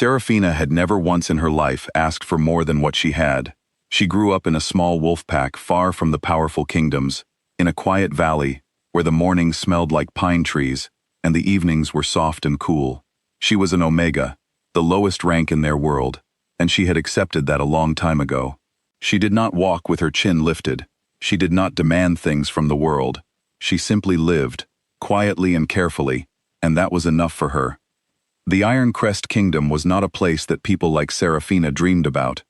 Saraphina had never once in her life asked for more than what she had. She grew up in a small wolf pack far from the powerful kingdoms, in a quiet valley where the mornings smelled like pine trees and the evenings were soft and cool. She was an omega, the lowest rank in their world, and she had accepted that a long time ago. She did not walk with her chin lifted. She did not demand things from the world. She simply lived, quietly and carefully, and that was enough for her. The Iron Crest Kingdom was not a place that people like Saraphina dreamed about.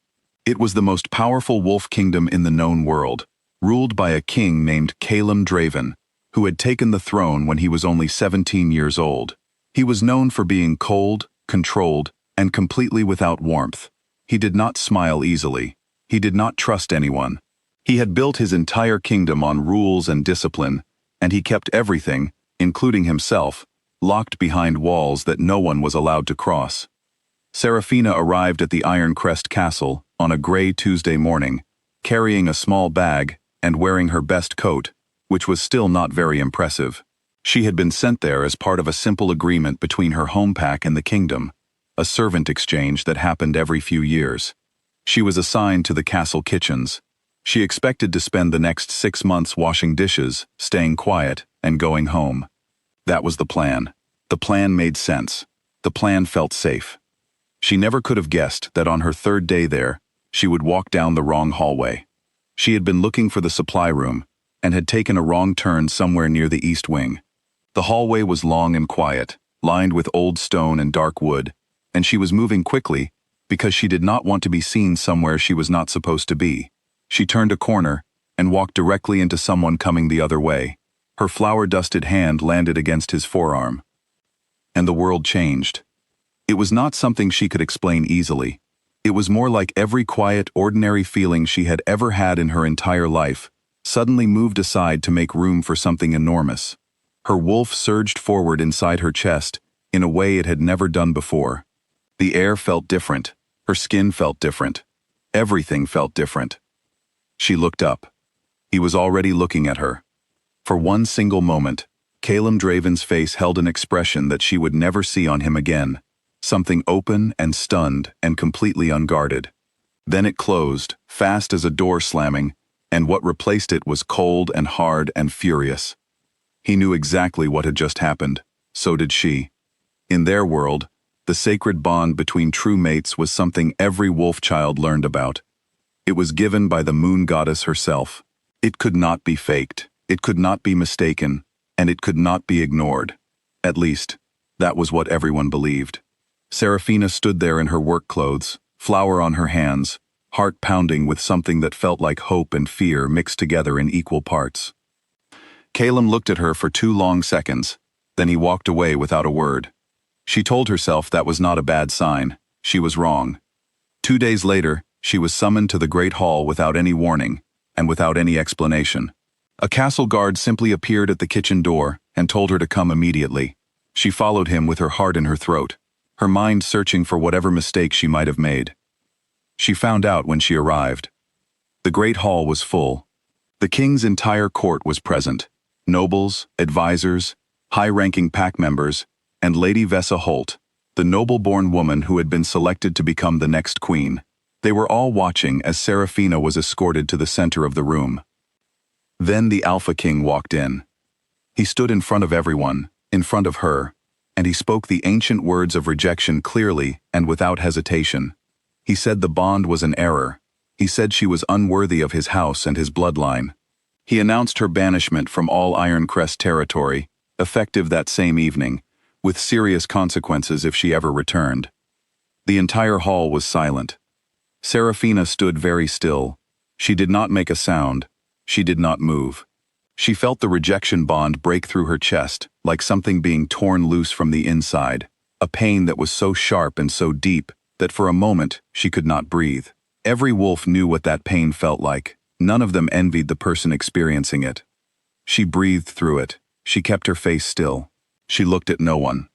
It was the most powerful wolf kingdom in the known world, ruled by a king named Calum Draven, who had taken the throne when he was only 17 years old. He was known for being cold, controlled, and completely without warmth. He did not smile easily. He did not trust anyone. He had built his entire kingdom on rules and discipline, and he kept everything, including himself, locked behind walls that no one was allowed to cross. Saraphina arrived at the Iron Crest Castle on a gray Tuesday morning, carrying a small bag and wearing her best coat, which was still not very impressive. She had been sent there as part of a simple agreement between her home pack and the kingdom, a servant exchange that happened every few years. She was assigned to the castle kitchens. She expected to spend the next 6 months washing dishes, staying quiet, and going home. That was the plan. The plan made sense. The plan felt safe. She never could have guessed that on her 3rd day there, she would walk down the wrong hallway. She had been looking for the supply room and had taken a wrong turn somewhere near the east wing. The hallway was long and quiet, lined with old stone and dark wood, and she was moving quickly because she did not want to be seen somewhere she was not supposed to be. She turned a corner and walked directly into someone coming the other way. Her flour-dusted hand landed against his forearm. And the world changed. It was not something she could explain easily. It was more like every quiet, ordinary feeling she had ever had in her entire life suddenly moved aside to make room for something enormous. Her wolf surged forward inside her chest in a way it had never done before. The air felt different. Her skin felt different. Everything felt different. She looked up. He was already looking at her. For one single moment, Calum Draven's face held an expression that she would never see on him again, something open and stunned and completely unguarded. Then it closed, fast as a door slamming, and what replaced it was cold and hard and furious. He knew exactly what had just happened. So did she. In their world, the sacred bond between true mates was something every wolf child learned about. It was given by the moon goddess herself. It could not be faked. It could not be mistaken, and it could not be ignored. At least, that was what everyone believed. Saraphina stood there in her work clothes, flour on her hands, heart pounding with something that felt like hope and fear mixed together in equal parts. Calum looked at her for 2 long seconds, then he walked away without a word. She told herself that was not a bad sign. She was wrong. 2 days later, she was summoned to the Great Hall without any warning, and without any explanation. A castle guard simply appeared at the kitchen door and told her to come immediately. She followed him with her heart in her throat, her mind searching for whatever mistake she might have made. She found out when she arrived. The Great Hall was full. The king's entire court was present. Nobles, advisors, high-ranking pack members, and Lady Vessa Holt, the noble-born woman who had been selected to become the next queen. They were all watching as Saraphina was escorted to the center of the room. Then the Alpha King walked in. He stood in front of everyone, in front of her, and he spoke the ancient words of rejection clearly and without hesitation. He said the bond was an error. He said she was unworthy of his house and his bloodline. He announced her banishment from all Iron Crest territory, effective that same evening, with serious consequences if she ever returned. The entire hall was silent. Saraphina stood very still. She did not make a sound. She did not move. She felt the rejection bond break through her chest, like something being torn loose from the inside, a pain that was so sharp and so deep that for a moment she could not breathe. Every wolf knew what that pain felt like. None of them envied the person experiencing it. She breathed through it. She kept her face still. She looked at no one.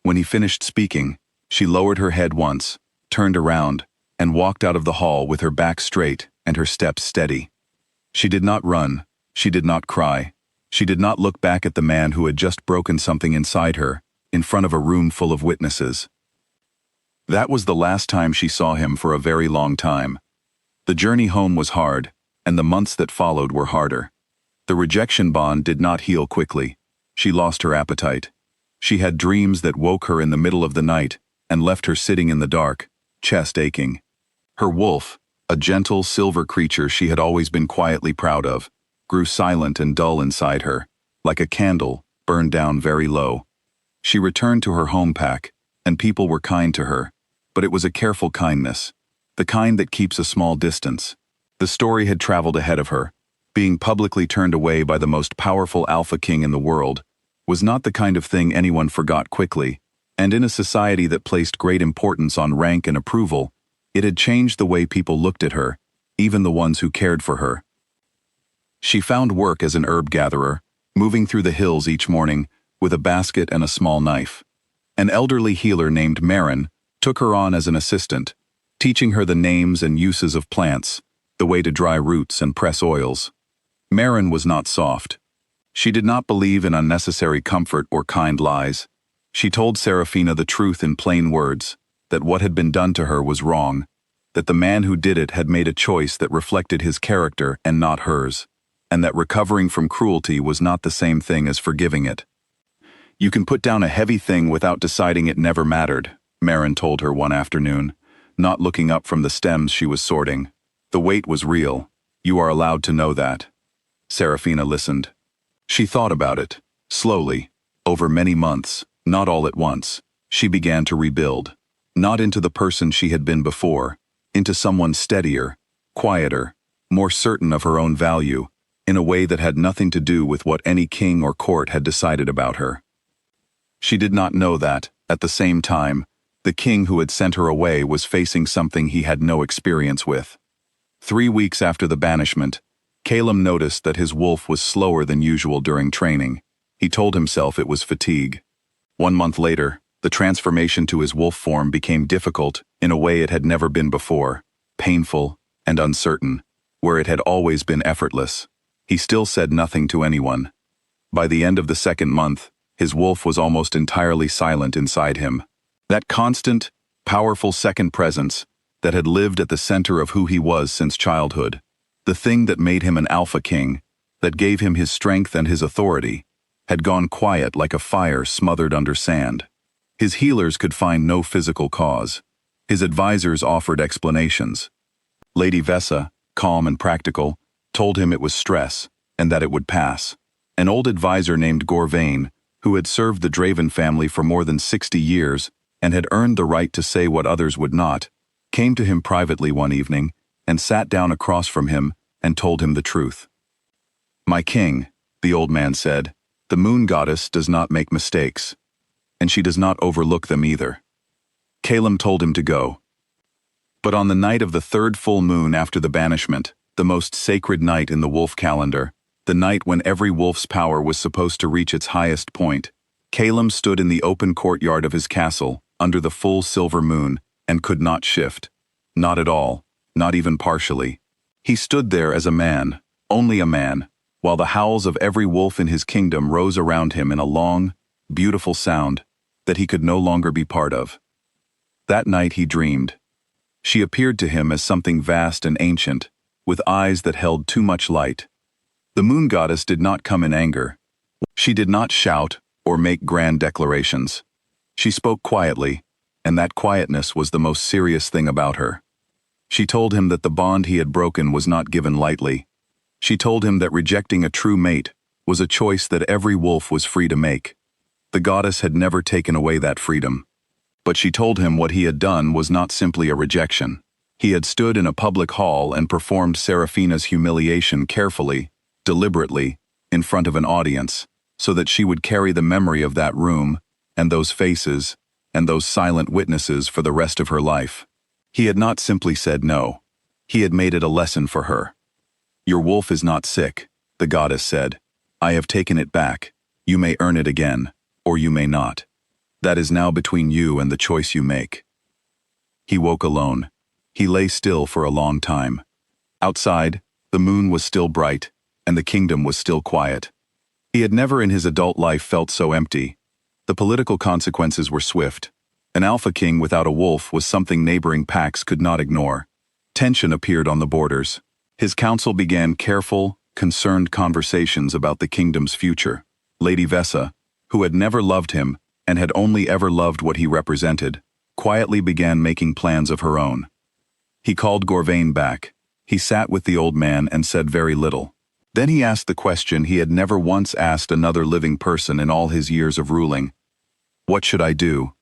When he finished speaking, she lowered her head once, turned around, and walked out of the hall with her back straight and her steps steady. She did not run. She did not cry. She did not look back at the man who had just broken something inside her, in front of a room full of witnesses. That was the last time she saw him for a very long time. The journey home was hard, and the months that followed were harder. The rejection bond did not heal quickly. She lost her appetite. She had dreams that woke her in the middle of the night and left her sitting in the dark, chest aching. Her wolf, a gentle silver creature she had always been quietly proud of, grew silent and dull inside her, like a candle burned down very low. She returned to her home pack, and people were kind to her, but it was a careful kindness, the kind that keeps a small distance. The story had traveled ahead of her. Being publicly turned away by the most powerful alpha king in the world was not the kind of thing anyone forgot quickly, and in a society that placed great importance on rank and approval, it had changed the way people looked at her, even the ones who cared for her. She found work as an herb gatherer, moving through the hills each morning with a basket and a small knife. An elderly healer named Marin took her on as an assistant, teaching her the names and uses of plants, the way to dry roots and press oils. Marin was not soft. She did not believe in unnecessary comfort or kind lies. She told Saraphina the truth in plain words, that what had been done to her was wrong, that the man who did it had made a choice that reflected his character and not hers, and that recovering from cruelty was not the same thing as forgiving it. "You can put down a heavy thing without deciding it never mattered," Marin told her one afternoon, not looking up from the stems she was sorting. "The weight was real. You are allowed to know that." Saraphina listened. She thought about it, slowly, over many months, not all at once. She began to rebuild, not into the person she had been before, into someone steadier, quieter, more certain of her own value, in a way that had nothing to do with what any king or court had decided about her. She did not know that, at the same time, the king who had sent her away was facing something he had no experience with. 3 weeks after the banishment, Calum noticed that his wolf was slower than usual during training. He told himself it was fatigue. 1 month later, the transformation to his wolf form became difficult in a way it had never been before, painful and uncertain, where it had always been effortless. He still said nothing to anyone. By the end of the 2nd month, his wolf was almost entirely silent inside him. That constant, powerful second presence that had lived at the center of who he was since childhood, the thing that made him an alpha king, that gave him his strength and his authority, had gone quiet like a fire smothered under sand. His healers could find no physical cause. His advisors offered explanations. Lady Vessa, calm and practical, told him it was stress, and that it would pass. An old advisor named Gorvain, who had served the Draven family for more than 60 years and had earned the right to say what others would not, came to him privately one evening and sat down across from him and told him the truth. "My king," the old man said, "the moon goddess does not make mistakes, and she does not overlook them either." Calum told him to go. But on the night of the 3rd full moon after the banishment, the most sacred night in the wolf calendar, the night when every wolf's power was supposed to reach its highest point, Calum stood in the open courtyard of his castle under the full silver moon and could not shift. Not at all, not even partially. He stood there as a man, only a man, while the howls of every wolf in his kingdom rose around him in a long, beautiful sound that he could no longer be part of. That night he dreamed. She appeared to him as something vast and ancient, with eyes that held too much light. The moon goddess did not come in anger. She did not shout or make grand declarations. She spoke quietly, and that quietness was the most serious thing about her. She told him that the bond he had broken was not given lightly. She told him that rejecting a true mate was a choice that every wolf was free to make. The goddess had never taken away that freedom. But she told him what he had done was not simply a rejection. He had stood in a public hall and performed Saraphina's humiliation carefully, deliberately, in front of an audience, so that she would carry the memory of that room, and those faces, and those silent witnesses for the rest of her life. He had not simply said no. He had made it a lesson for her. "Your wolf is not sick," the goddess said. "I have taken it back. You may earn it again, or you may not. That is now between you and the choice you make." He woke alone. He lay still for a long time. Outside, the moon was still bright, and the kingdom was still quiet. He had never in his adult life felt so empty. The political consequences were swift. An alpha king without a wolf was something neighboring packs could not ignore. Tension appeared on the borders. His council began careful, concerned conversations about the kingdom's future. Lady Vessa, who had never loved him and had only ever loved what he represented, quietly began making plans of her own. He called Gorvain back. He sat with the old man and said very little. Then he asked the question he had never once asked another living person in all his years of ruling. "What should I do?"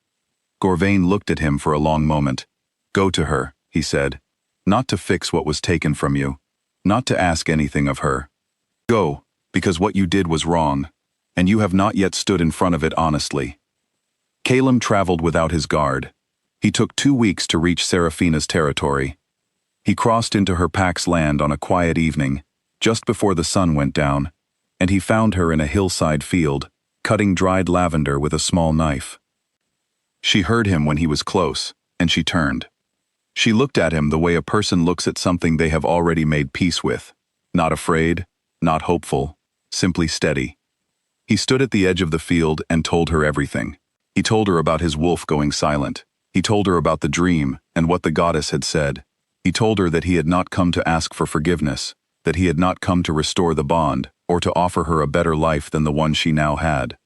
Gorvain looked at him for a long moment. "Go to her," he said. "Not to fix what was taken from you. Not to ask anything of her. Go, because what you did was wrong, and you have not yet stood in front of it honestly." Calum traveled without his guard. He took 2 weeks to reach Saraphina's territory. He crossed into her pack's land on a quiet evening, just before the sun went down, and he found her in a hillside field, cutting dried lavender with a small knife. She heard him when he was close, and she turned. She looked at him the way a person looks at something they have already made peace with, not afraid, not hopeful, simply steady. He stood at the edge of the field and told her everything. He told her about his wolf going silent. He told her about the dream and what the goddess had said. He told her that he had not come to ask for forgiveness, that he had not come to restore the bond or to offer her a better life than the one she now had.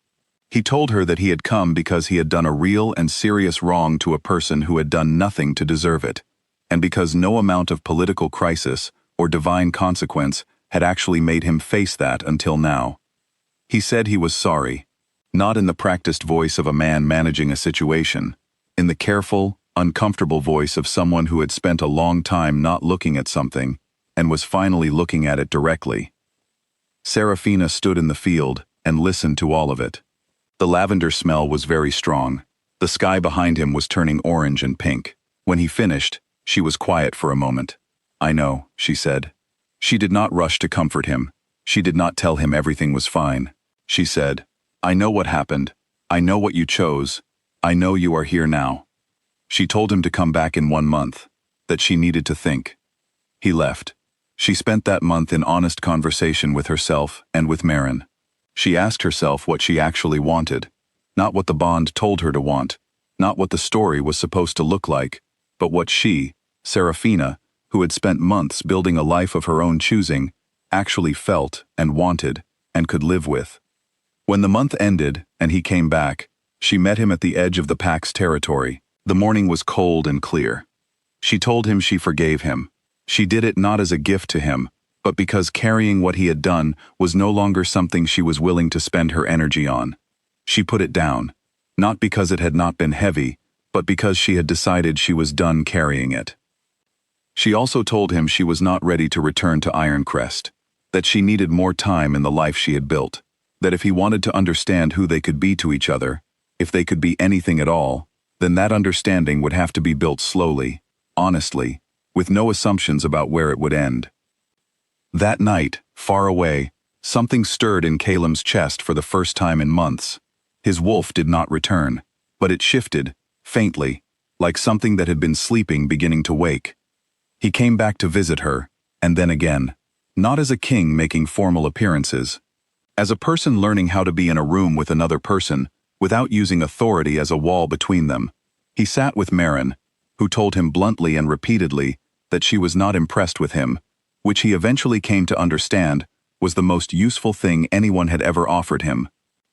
He told her that he had come because he had done a real and serious wrong to a person who had done nothing to deserve it, and because no amount of political crisis or divine consequence had actually made him face that until now. He said he was sorry, not in the practiced voice of a man managing a situation, in the careful, uncomfortable voice of someone who had spent a long time not looking at something and was finally looking at it directly. Saraphina stood in the field and listened to all of it. The lavender smell was very strong. The sky behind him was turning orange and pink. When he finished, she was quiet for a moment. "I know," she said. She did not rush to comfort him. She did not tell him everything was fine. She said, "I know what happened. I know what you chose. I know you are here now." She told him to come back in 1 month, that she needed to think. He left. She spent that month in honest conversation with herself and with Marin. She asked herself what she actually wanted, not what the bond told her to want, not what the story was supposed to look like, but what she, Saraphina, who had spent months building a life of her own choosing, actually felt and wanted and could live with. When the month ended and he came back, she met him at the edge of the pack's territory. The morning was cold and clear. She told him she forgave him. She did it not as a gift to him, but because carrying what he had done was no longer something she was willing to spend her energy on. She put it down, not because it had not been heavy, but because she had decided she was done carrying it. She also told him she was not ready to return to Ironcrest, that she needed more time in the life she had built, that if he wanted to understand who they could be to each other, if they could be anything at all, then that understanding would have to be built slowly, honestly, with no assumptions about where it would end. That night, far away, something stirred in Calum's chest for the first time in months. His wolf did not return, but it shifted, faintly, like something that had been sleeping beginning to wake. He came back to visit her, and then again, not as a king making formal appearances, as a person learning how to be in a room with another person without using authority as a wall between them. He sat with Marin, who told him bluntly and repeatedly that she was not impressed with him, which he eventually came to understand was the most useful thing anyone had ever offered him.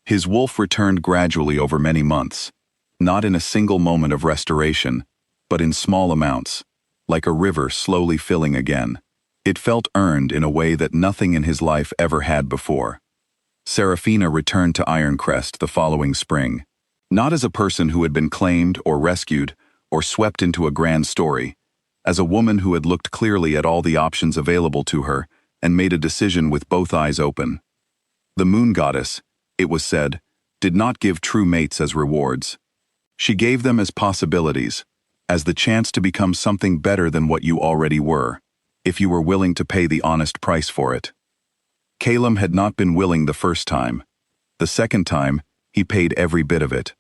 His wolf returned gradually over many months, not in a single moment of restoration, but in small amounts, like a river slowly filling again. It felt earned in a way that nothing in his life ever had before. Saraphina returned to Ironcrest the following spring, not as a person who had been claimed or rescued or swept into a grand story, as a woman who had looked clearly at all the options available to her and made a decision with both eyes open. The moon goddess, it was said, did not give true mates as rewards. She gave them as possibilities, as the chance to become something better than what you already were, if you were willing to pay the honest price for it. Calum had not been willing the first time. The second time, he paid every bit of it.